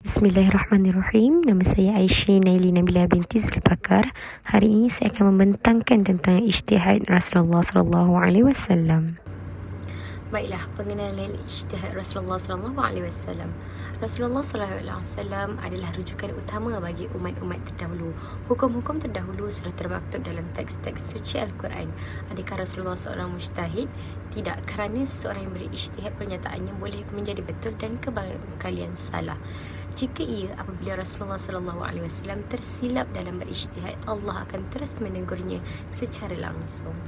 Bismillahirrahmanirrahim. Nama saya Aisyah Naili Nabila binti Zulbakar. Hari ini saya akan membentangkan tentang ijtihad Rasulullah sallallahu alaihi wasallam. Baiklah, pengenalan ijtihad Rasulullah sallallahu alaihi wasallam. Rasulullah sallallahu alaihi wasallam adalah rujukan utama bagi umat-umat terdahulu. Hukum-hukum terdahulu sudah termaktub dalam teks-teks suci Al-Quran. Adakah Rasulullah seorang mujtahid? Tidak, kerana seseorang yang berijtihad pernyataannya boleh menjadi betul dan kebalikan salah. Jika ia apabila Rasulullah sallallahu alaihi wasallam tersilap dalam berijtihad, Allah akan terus menegurnya secara langsung.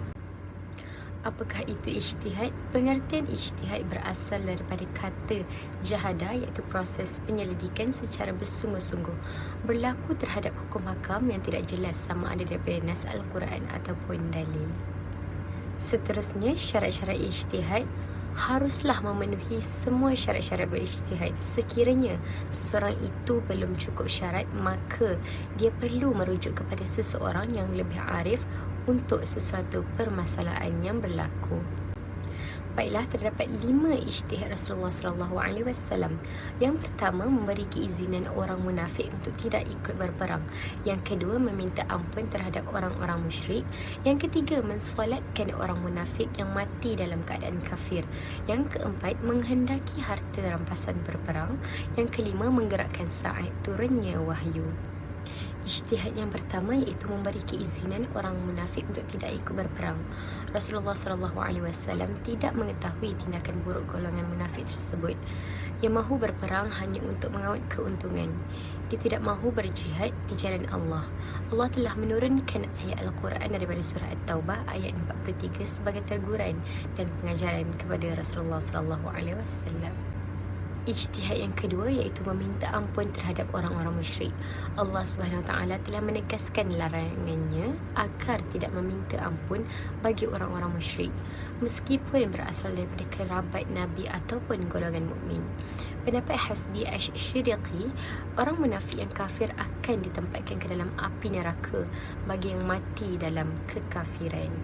Apakah itu ijtihad? Pengertian ijtihad berasal daripada kata jahada, iaitu proses penyelidikan secara bersungguh-sungguh berlaku terhadap hukum hakam yang tidak jelas sama ada daripada nas Al-Quran ataupun dalil. Seterusnya, syarat-syarat ijtihad haruslah memenuhi semua syarat-syarat berijtihad. Sekiranya seseorang itu belum cukup syarat, maka dia perlu merujuk kepada seseorang yang lebih arif untuk sesuatu permasalahan yang berlaku. Baiklah, terdapat 5 ijtihad Rasulullah sallallahu alaihi wasallam. Yang pertama, memberi keizinan orang munafik untuk tidak ikut berperang. Yang kedua, meminta ampun terhadap orang-orang musyrik. Yang ketiga, mensolatkan orang munafik yang mati dalam keadaan kafir. Yang keempat, menghendaki harta rampasan berperang. Yang kelima, menggerakkan saat turunnya wahyu. Ijtihad yang pertama iaitu memberi keizinan orang munafik untuk tidak ikut berperang. Rasulullah sallallahu alaihi wasallam tidak mengetahui tindakan buruk golongan munafik tersebut yang mahu berperang hanya untuk mengawal keuntungan. Dia tidak mahu berjihad di jalan Allah. Allah telah menurunkan ayat Al-Quran daripada surah At-Taubah ayat 43 sebagai teguran dan pengajaran kepada Rasulullah sallallahu alaihi wasallam. Ijtihad yang kedua iaitu meminta ampun terhadap orang-orang musyrik. Allah Subhanahu Wa Taala telah menegaskan larangannya agar tidak meminta ampun bagi orang-orang musyrik, meskipun berasal daripada kerabat Nabi ataupun golongan mukmin. Pendapat Hasbi Asy-Syidqi, orang munafik yang kafir akan ditempatkan ke dalam api neraka bagi yang mati dalam kekafiran.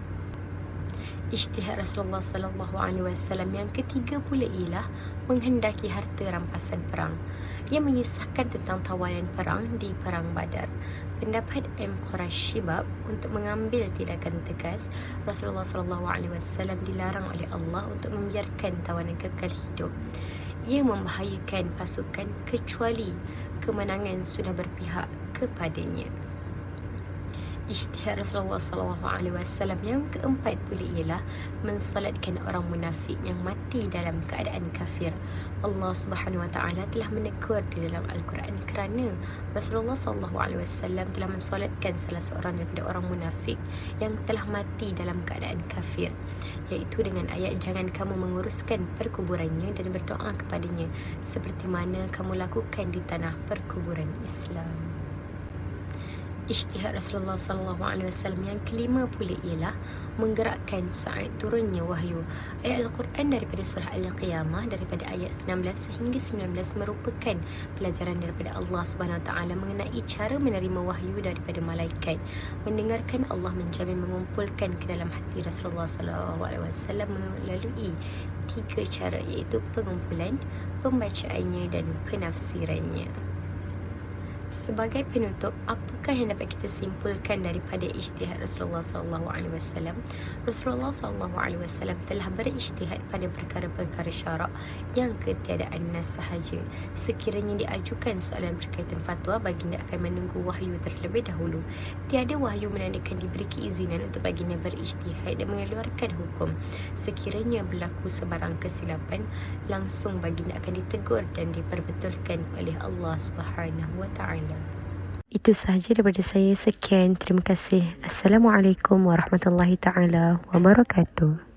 Ijtihad Rasulullah sallallahu alaihi wasallam yang ketiga pula ialah menghendaki harta rampasan perang. Ia mengisahkan tentang tawanan perang di perang Badar. Pendapat M. Qurashibab untuk mengambil tindakan tegas, Rasulullah sallallahu alaihi wasallam dilarang oleh Allah untuk membiarkan tawanan kekal hidup. Ia membahayakan pasukan kecuali kemenangan sudah berpihak kepadanya. Ijtihad Rasulullah sallallahu alaihi wasallam yang keempat pula ialah mensolatkan orang munafik yang mati dalam keadaan kafir. Allah Subhanahu wa taala telah menegur di dalam Al-Quran kerana Rasulullah sallallahu alaihi wasallam telah mensolatkan salah seorang daripada orang munafik yang telah mati dalam keadaan kafir, iaitu dengan ayat, jangan kamu menguruskan perkuburannya dan berdoa kepadanya seperti mana kamu lakukan di tanah perkuburan Islam. Ijtihad Rasulullah sallallahu alaihi wasallam yang kelima pula ialah menggerakkan saat turunnya wahyu. Ayat Al-Quran daripada surah Al-Qiyamah daripada ayat 16 sehingga 19 merupakan pelajaran daripada Allah Subhanahu Wa Taala mengenai cara menerima wahyu daripada malaikat. Mendengarkan Allah menjamin mengumpulkan ke dalam hati Rasulullah sallallahu alaihi wasallam melalui 3 cara, iaitu pengumpulan, pembacaannya dan penafsirannya. Sebagai penutup, apakah yang dapat kita simpulkan daripada ijtihad Rasulullah sallallahu alaihi wasallam? Rasulullah sallallahu alaihi wasallam telah berijtihad pada perkara-perkara syarak yang ketiadaan nas sahaja. Sekiranya diajukan soalan berkaitan fatwa, baginda akan menunggu wahyu terlebih dahulu. Tiada wahyu menandakan diberi keizinan untuk baginda berijtihad dan mengeluarkan hukum. Sekiranya berlaku sebarang kesilapan, langsung baginda akan ditegur dan diperbetulkan oleh Allah Subhanahu wa taala. Itu sahaja daripada saya. Sekian, terima kasih. Assalamualaikum warahmatullahi taala wabarakatuh.